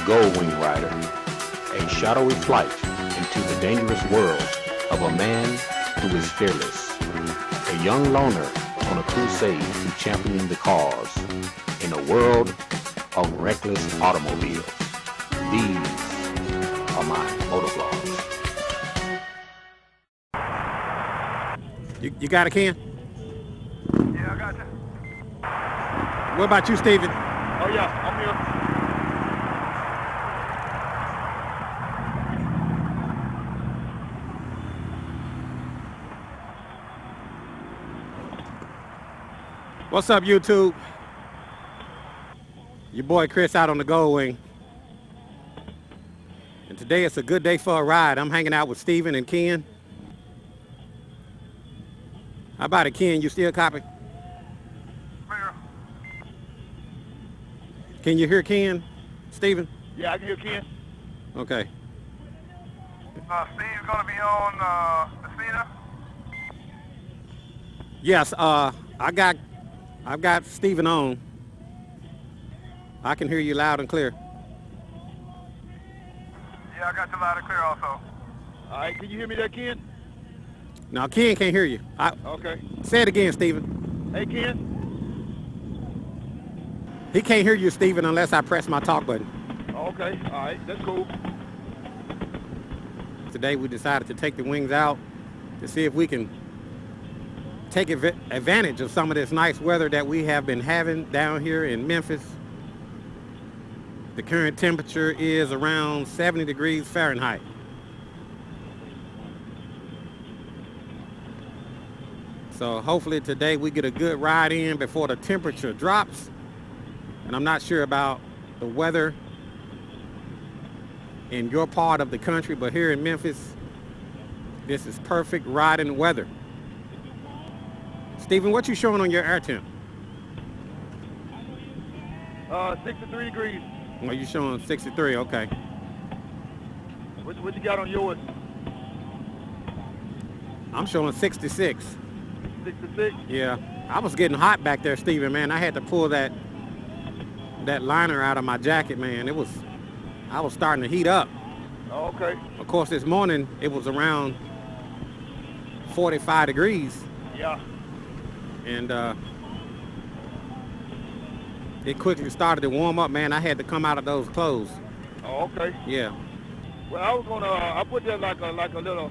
Goldwing Rider, a shadowy flight into the dangerous world of a man who is fearless, a young loner on a crusade to champion the cause in a world of reckless automobiles. These are my motovlogs. You got it, Ken? Yeah, I got you. What about you, Steven? Oh yeah, I'm here. What's up, YouTube? Your boy Chris out on the Goldwing. And today it's a good day for a ride. I'm hanging out with Steven and Ken. How about it, Ken? You still copy? Here. Can you hear Ken, Steven? Yeah, I can hear Ken. Okay. Steve's gonna be on the Cena. Yes, I've got Steven on. I can hear you loud and clear. Yeah, I got you loud and clear also. All right, can you hear me there, Ken? Now, Ken can't hear you. Okay. Say it again, Steven. Hey, Ken. He can't hear you, Steven, unless I press my talk button. Okay, all right, that's cool. Today we decided to take the wings out to see if we can take advantage of some of this nice weather that we have been having down here in Memphis. The current temperature is around 70 degrees Fahrenheit. So hopefully today we get a good ride in before the temperature drops. And I'm not sure about the weather in your part of the country, but here in Memphis, this is perfect riding weather. Steven, what you showing on your air temp? 63 degrees. Well, you showing 63, okay. What you got on yours? I'm showing 66. 66? Yeah, I was getting hot back there, Steven, man. I had to pull that liner out of my jacket, man. I was starting to heat up. Oh, okay. Of course, this morning it was around 45 degrees. Yeah. And it quickly started to warm up, man. I had to come out of those clothes. Oh, okay. Yeah. Well, I was gonna, I put that like a little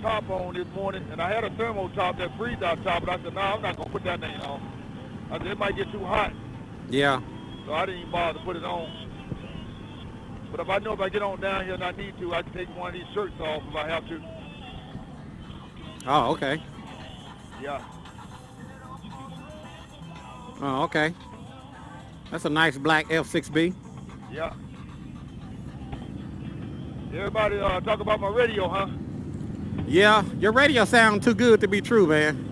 top on this morning, and I had a thermo top, that freeze out top, but I said, no, I'm not gonna put that thing on. I said, it might get too hot. Yeah. So I didn't even bother to put it on. But if I know if I get on down here and I need to, I can take one of these shirts off if I have to. Oh, okay. Yeah. Oh, okay. That's a nice black F6B. Yeah. Everybody talk about my radio, huh? Yeah, your radio sound too good to be true, man.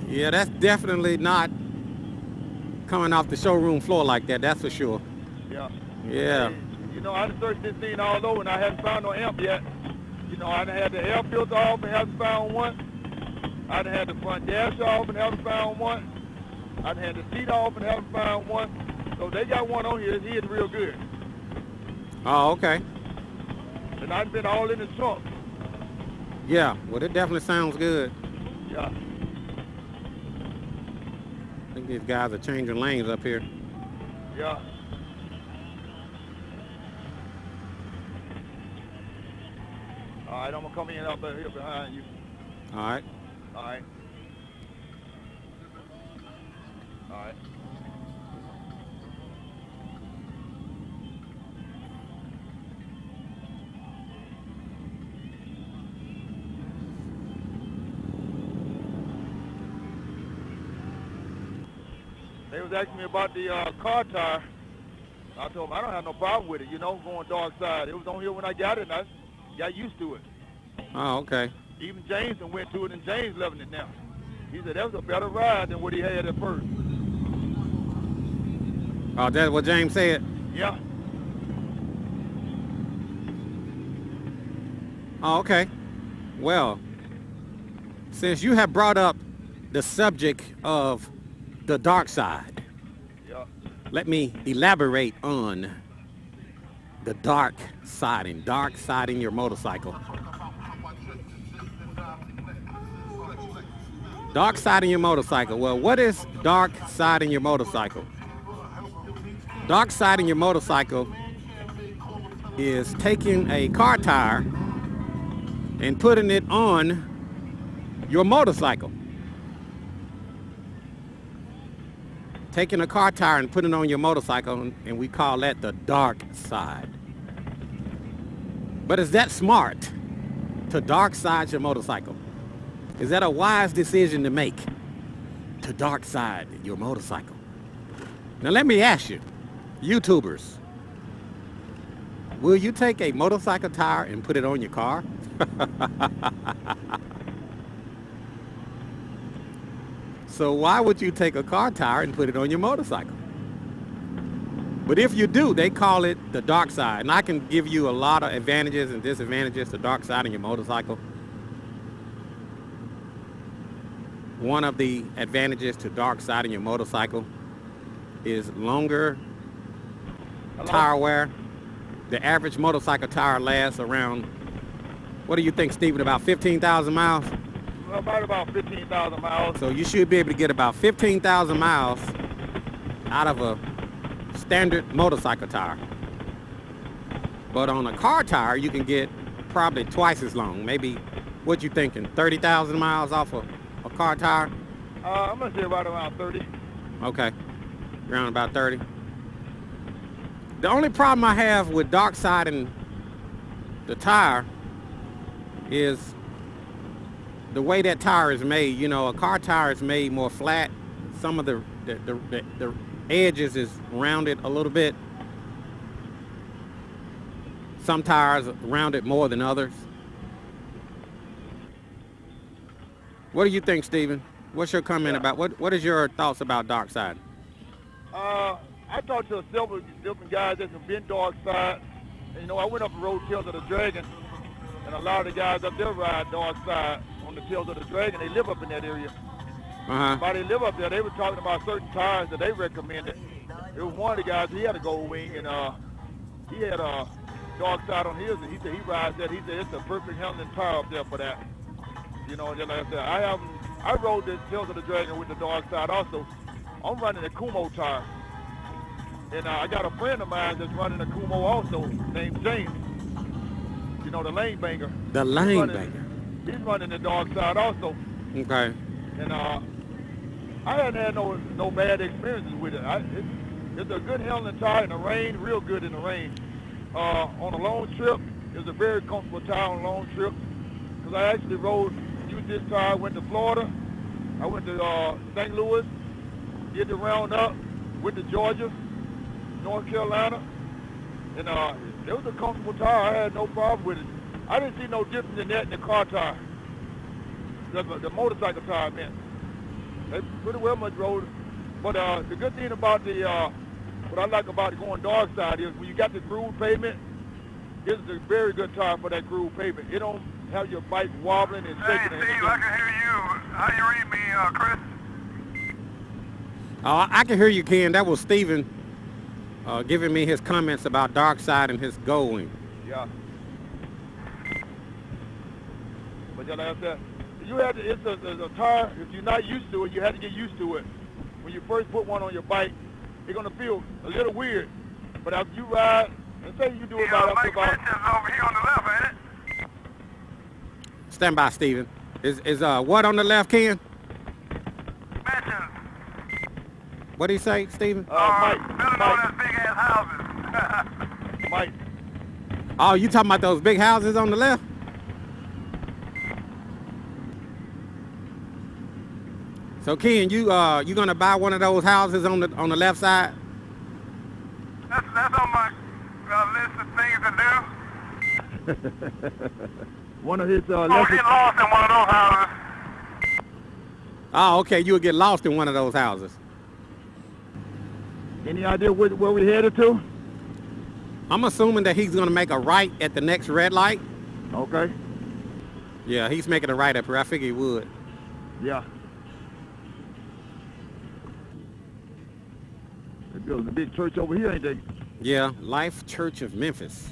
Yeah, that's definitely not coming off the showroom floor like that, that's for sure. Yeah. Yeah. Hey, you know, I done searched this thing all over and I haven't found no amp yet. You know, I done had the air filter off and haven't found one. I done had the front dash off and haven't found one. I done had the seat off and haven't found one. So they got one on here, he is real good. Oh, okay. And I've been all in the trunk. Yeah, well, it definitely sounds good. Yeah. I think these guys are changing lanes up here. Yeah. All right, I'm gonna come in up here behind you. All right. All right. All right. They was asking me about the car tire. I told them I don't have no problem with it, you know, going dark side. It was on here when I got it, and I got used to it. Oh, okay. Even James went to it, and James loving it now. He said that was a better ride than what he had at first. Oh, that's what James said? Yeah. Oh, okay. Well, since you have brought up the subject of the dark side, Yeah. let me elaborate on the dark siding your motorcycle. Dark siding your motorcycle. Well, what is dark siding your motorcycle? Dark siding your motorcycle is taking a car tire and putting it on your motorcycle. Taking a car tire and putting it on your motorcycle, and we call that the dark side. But is that smart to dark side your motorcycle? Is that a wise decision to make, to dark side your motorcycle? Now let me ask you, YouTubers, will you take a motorcycle tire and put it on your car? So why would you take a car tire and put it on your motorcycle? But if you do, they call it the dark side. And I can give you a lot of advantages and disadvantages to dark siding your motorcycle. One of the advantages to dark siding your motorcycle is longer tire wear. The average motorcycle tire lasts around, what do you think, Stephen, about 15,000 miles? About 15,000 miles. So you should be able to get about 15,000 miles out of a standard motorcycle tire. But on a car tire, you can get probably twice as long. Maybe, what you thinking, 30,000 miles off a car tire? I'm gonna say right around 30. Okay, around about 30. The only problem I have with dark siding the tire is the way that tire is made. You know, a car tire is made more flat. Some of the edges is rounded a little bit. Some tires are rounded more than others. What do you think, Stephen? What's your comment about, what is your thoughts about dark side? I talked to several different guys that have been dark side. And, you know, I went up the road Tails of the Dragon, and a lot of the guys up there ride dark side on the Tails of the Dragon. They live up in that area. While they live up there, they were talking about certain tires that they recommended. There was one of the guys, he had a Goldwing, and he had a dark side on his, and he said he rides that. He said it's a perfect handling tire up there for that. You know, just like I said, I rode the Tails of the Dragon with the dark side also. I'm running a Kumo tire. And I got a friend of mine that's running a Kumo also, named James. You know, the lane banger. The lane banger. He's running the dark side also. Okay. And I hadn't had no bad experiences with it. It's a good handling tire in the rain, real good in the rain. On a long trip, it's a very comfortable tire on a long trip. Because I actually used this tire, went to Florida. I went to St. Louis, did the round up, went to Georgia, North Carolina, and it was a comfortable tire. I had no problem with it. I didn't see no difference in that in the car tire. The motorcycle tire, man. They pretty well much rode. But the good thing about what I like about going dark side is when you got the groove pavement, this is a very good tire for that groove pavement. It don't have your bike wobbling and shaking. Hey, Steve, I can hear you. How you read me, Chris? I can hear you, Ken. That was Stephen giving me his comments about dark side and his Goldwing. Yeah. But like I said, you have to, it's a tire, if you're not used to it, you have to get used to it. When you first put one on your bike, it's going to feel a little weird. But after you ride, and say you do it about up to about... over here on the left, ain't it? Stand by, Stephen. Is what on the left, Ken? Mansions. What did he say, Stephen? Mike. Building all those big ass houses. Mike. Oh, you talking about those big houses on the left? So Ken, you gonna buy one of those houses on the left side? That's on my list of things to do. One of his... I'll get lost in one of those houses. Oh, okay, you'll get lost in one of those houses. Any idea where we headed to? I'm assuming that he's gonna make a right at the next red light. Okay. Yeah, he's making a right up here. I figured he would. Yeah. They built a big church over here, ain't they? Yeah, Life Church of Memphis.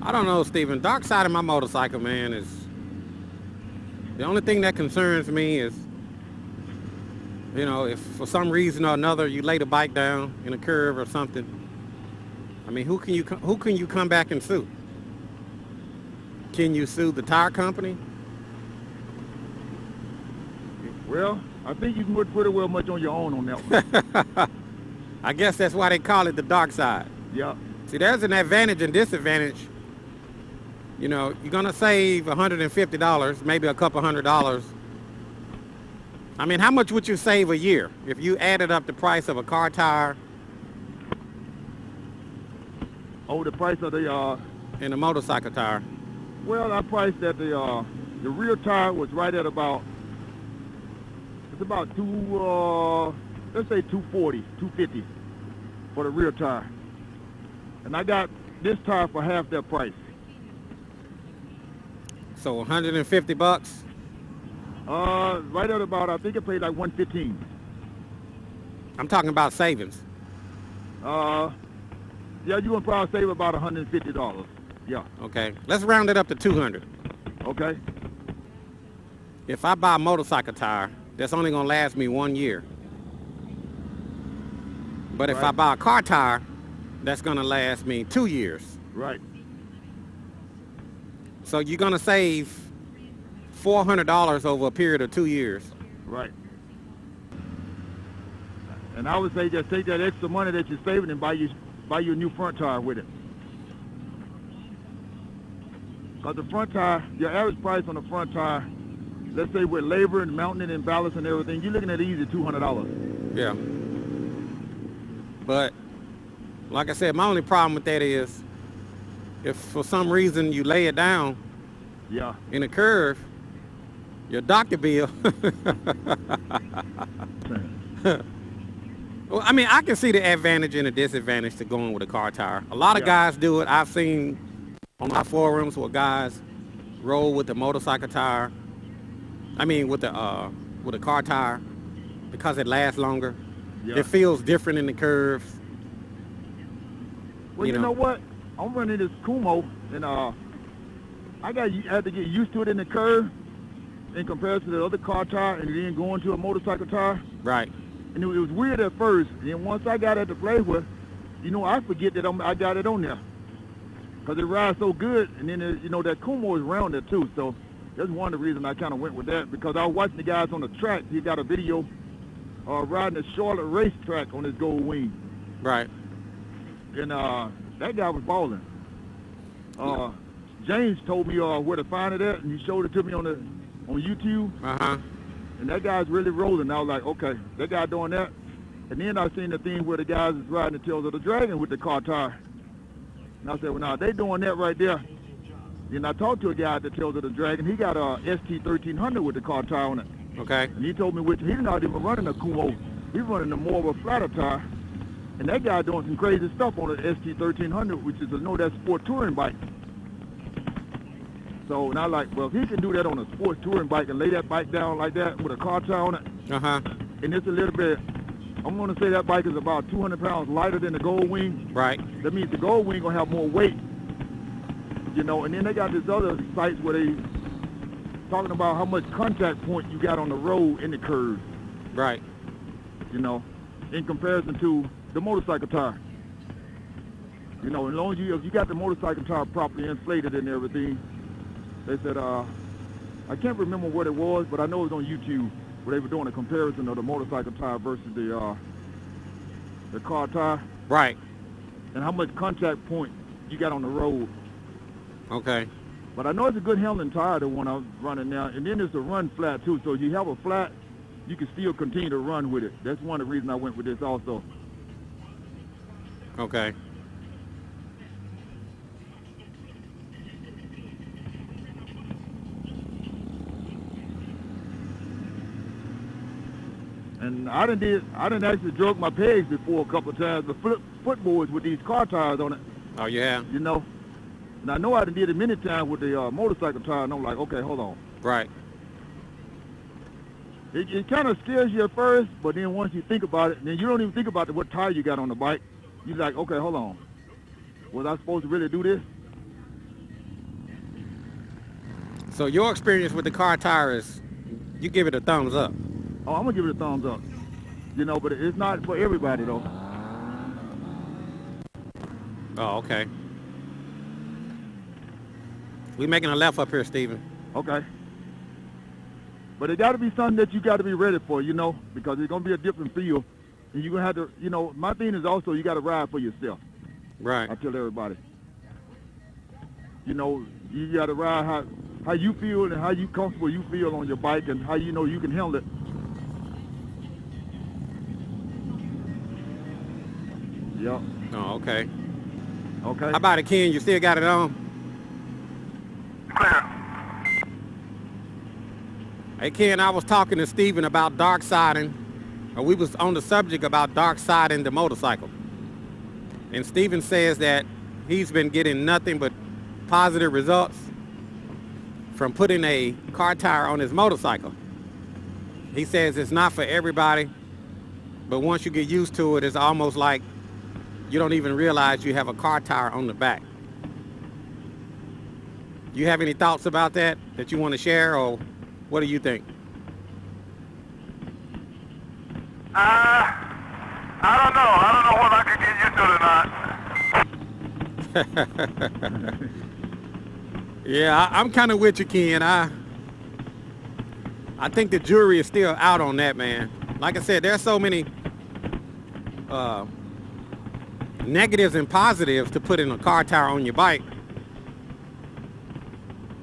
I don't know, Stephen. Dark side of my motorcycle, man, is the only thing that concerns me is, you know, if for some reason or another you lay the bike down in a curve or something. I mean, who can you come back and sue? Can you sue the tire company? Well, I think you can put pretty well much on your own on that one. I guess that's why they call it the dark side. Yeah. See, there's an advantage and disadvantage. You know, you're gonna save $150, maybe a couple $100. I mean, how much would you save a year if you added up the price of a car tire Oh, the price of the and a motorcycle tire? well, I priced that the rear tire was right at about, it's about let's say 240, 250 for the rear tire. And I got this tire for half that price. So 150 bucks. Right at about, I think it paid like 115. I'm talking about savings. Yeah, you gonna probably save about $150. Yeah. Okay, let's round it up to 200. Okay. If I buy a motorcycle tire, that's only gonna last me 1 year. But if I Right. buy a car tire, that's gonna last me 2 years. Right. So you're gonna save $400 over a period of 2 years. Right. And I would say just take that extra money that you're saving and buy you a new front tire with it. Because the front tire, your average price on the front tire, let's say with labor and mounting and ballast and everything, you're looking at easy $200. Yeah. But like I said, my only problem with that is if for some reason you lay it down Yeah. in a curve, your doctor bill. Well, I mean, I can see the advantage and the disadvantage to going with a car tire. A lot of Yeah. guys do it. I've seen on my forums where guys roll with the motorcycle tire. I mean, with a car tire because it lasts longer. Yeah. It feels different in the curves. Well, you know what? I'm running this Kumo, and I had to get used to it in the curve in comparison to the other car tire, and then going to a motorcycle tire. Right. And it was weird at first. And then once I got it to play with, you know, I forget that I got it on there. Because it rides so good. And then, you know, that Kumo is rounded too. So that's one of the reasons I kind of went with that. Because I was watching the guys on the track. He got a video riding the Charlotte racetrack on his Goldwing. Right. And that guy was balling. James told me where to find it at. And he showed it to me on YouTube. Uh-huh. And that guy's really rolling. I was like, okay, that guy doing that. And then I seen the thing where the guys is riding the Tails of the Dragon with the car tire. And I said, well, now they doing that right there. Then I talked to a guy at the Tails of the Dragon. He got a ST1300 with the car tire on it. Okay. And he told me he's not even running a Kumo. He's running a more of a flatter tire. And that guy doing some crazy stuff on the ST1300, which is that sport touring bike. So, and I like, well, if he can do that on a sports touring bike and lay that bike down like that with a car tire on it, Uh-huh. and it's a little bit, I'm going to say that bike is about 200 pounds lighter than the Goldwing. Right. That means the Goldwing going to have more weight, you know, and then they got this other sites where they talking about how much contact point you got on the road in the curve, Right. you know, in comparison to the motorcycle tire. You know, as long as if you got the motorcycle tire properly inflated and everything, they said, I can't remember what it was, but I know it was on YouTube where they were doing a comparison of the motorcycle tire versus the car tire Right. and how much contact point you got on the road. Okay. But I know it's a good handling tire, the one I'm running now. And then there's a run flat too. So if you have a flat, you can still continue to run with it. That's one of the reasons I went with this also. Okay. And I didn't actually drug my pegs before a couple of times. The footboards with these car tires on it, Oh, yeah. you know. And I know I done did it many times with the motorcycle tire, and I'm like, okay, hold on. Right. It kind of scares you at first, but then once you think about it, then you don't even think about what tire you got on the bike. You're like, okay, hold on. Was I supposed to really do this? So your experience with the car tire is, you give it a thumbs up. Oh, I'm going to give it a thumbs up. You know, but it's not for everybody, though. Oh, okay. We making a left up here, Stephen. Okay. But it got to be something that you got to be ready for, you know, because it's going to be a different feel. And you're going to have to, you know, my thing is also you got to ride for yourself. Right. I tell everybody. You know, you got to ride how you feel and how you comfortable you feel on your bike and how you know you can handle it. Yep. Oh, okay. Okay. How about it, Ken? You still got it on? Clear. Hey, Ken, I was talking to Stephen about dark siding, or we was on the subject about dark siding the motorcycle. And Stephen says that he's been getting nothing but positive results from putting a car tire on his motorcycle. He says it's not for everybody, but once you get used to it, it's almost like you don't even realize you have a car tire on the back. You have any thoughts about that you want to share, or what do you think? I don't know. I don't know whether I can get used to it or not. Yeah, I'm kind of with you, Ken. I think the jury is still out on that, man. Like I said, there's so many negatives and positives to putting a car tire on your bike.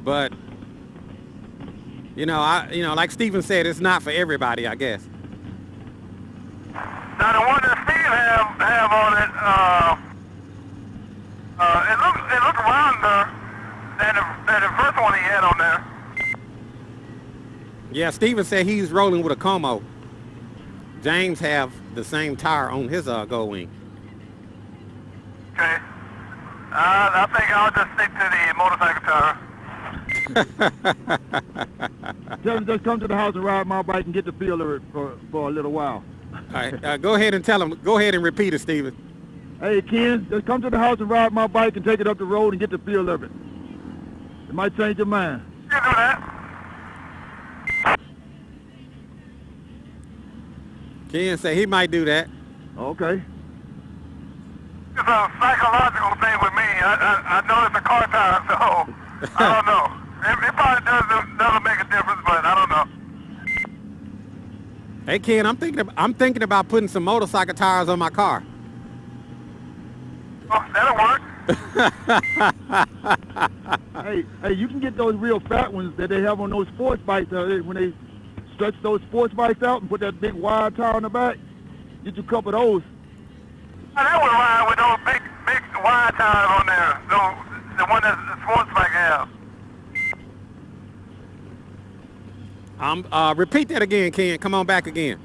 But like Stephen said, it's not for everybody, I guess. Now the one that Steve have on it, it looked rounder than the first one he had on there. Yeah, Stephen said he's rolling with a Como. James have the same tire on his Goldwing. Okay. I think I'll just stick to the motorcycle tire. Tell him just come to the house and ride my bike and get the feel of it for a little while. All right, go ahead and tell him. Go ahead and repeat it, Stephen. Hey, Ken, just come to the house and ride my bike and take it up the road and get the feel of it. It might change your mind. You can do that. Ken said he might do that. Okay. It's a psychological thing with me. I know it's a car tire, so I don't know. It probably doesn't make a difference, but I don't know. Hey, Ken, I'm thinking about putting some motorcycle tires on my car. Oh, that'll work. Hey, you can get those real fat ones that they have on those sports bikes when they stretch those sports bikes out and put that big wide tire on the back. Get you a couple of those. Now, that would ride with those big wide tires on there. The one that the sports bike has. Repeat that again, Ken. Come on back again.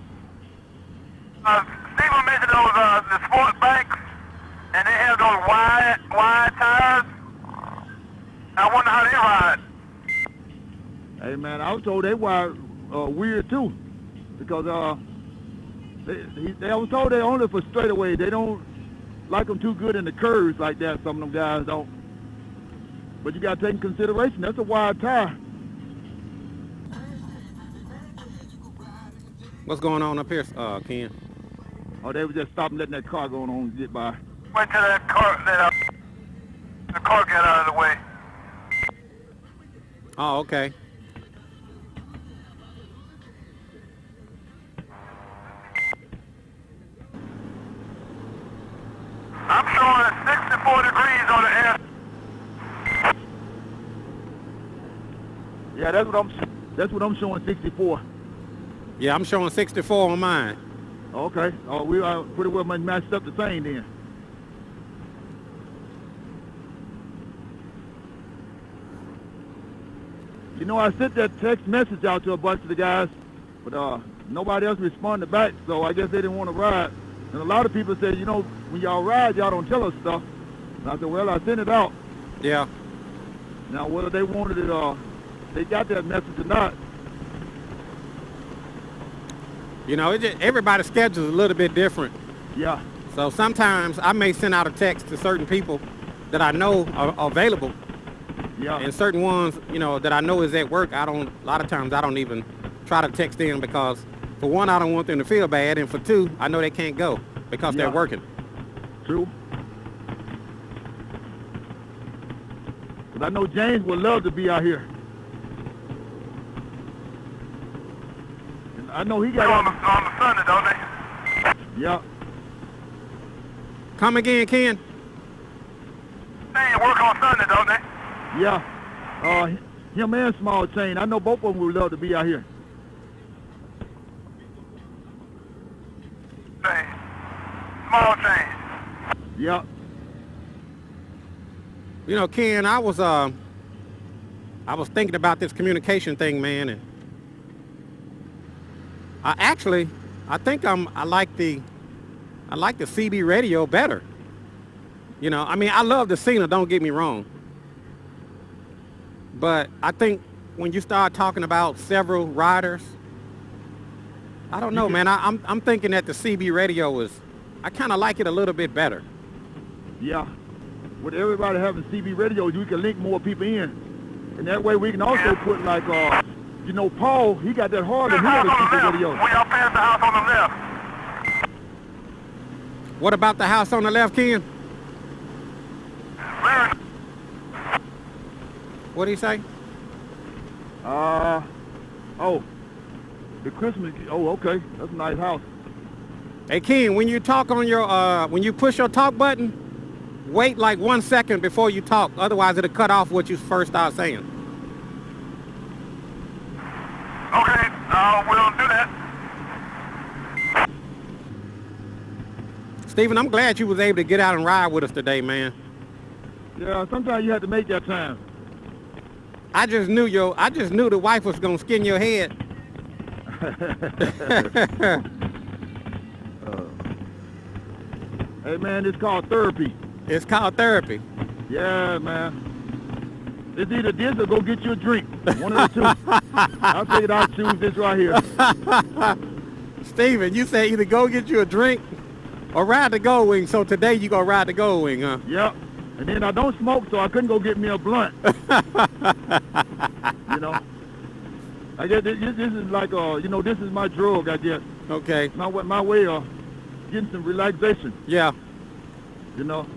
Stephen mentioned those the sports bikes, and they have those wide tires. I wonder how they ride. Hey, man, I was told they were weird, too, because I was told they're only for straightaway. They don't like them too good in the curves like that. Some of them guys don't. But you got to take in consideration, that's a wide tire. What's going on up here, Ken? Oh, they were just stopping, letting that car go on and get by. Went to that car, the car got out of the way. Oh, okay. I'm showing 64 degrees on the air. Yeah, that's what I'm showing, 64. Yeah, I'm showing 64 on mine. Okay. Oh, we are pretty well matched up the same then. You know, I sent that text message out to a bunch of the guys, but nobody else responded back, so I guess they didn't want to ride. And a lot of people say, you know, when y'all ride, y'all don't tell us stuff. And I said, well, I sent it out. Yeah. Now, whether they wanted it, they got that message or not. You know, everybody's schedule is a little bit different. Yeah. So sometimes I may send out a text to certain people that I know are available. Yeah. And certain ones, you know, that I know is at work, a lot of times I don't even try to text in because for one, I don't want them to feel bad. And for two, I know they can't go because they're working. True. But I know James would love to be out here. And I know he got on the Sunday, don't they? Yeah. Come again, Ken? They work on Sunday, don't they? Yeah. Him and Small Chain. I know both of them would love to be out here. Hey, Small Chain. Yeah. You know, Ken, I was thinking about this communication thing, man, and I think I like the CB radio better. You know, I mean, I love the Cena, don't get me wrong. But I think when you start talking about several riders, I don't know, man. I'm thinking that the CB radio I kind of like it a little bit better. Yeah. With everybody having CB radios, we can link more people in. And that way we can also put like, you know, Paul, he got that Harlem, he got a CB radio. We all passed the house on the left. What about the house on the left, Ken? Very What did he say? The Christmas, okay, that's a nice house. Hey, Ken, when you talk on your, when you push your talk button, wait like 1 second before you talk. Otherwise, it'll cut off what you first start saying. Okay, we'll do that. Stephen, I'm glad you was able to get out and ride with us today, man. Yeah, sometimes you have to make that time. I just knew the wife was gonna skin your head. Hey, man, it's called therapy. It's called therapy. Yeah, man. It's either this or go get you a drink. One of the two. I figured I'd choose this right here. Stephen, you said either go get you a drink or ride the Goldwing. So today you gonna ride the Goldwing, huh? Yep. And then I don't smoke, so I couldn't go get me a blunt. You know. I guess this is like, you know, this is my drug, I guess. Okay. My way of getting some relaxation. Yeah. You know.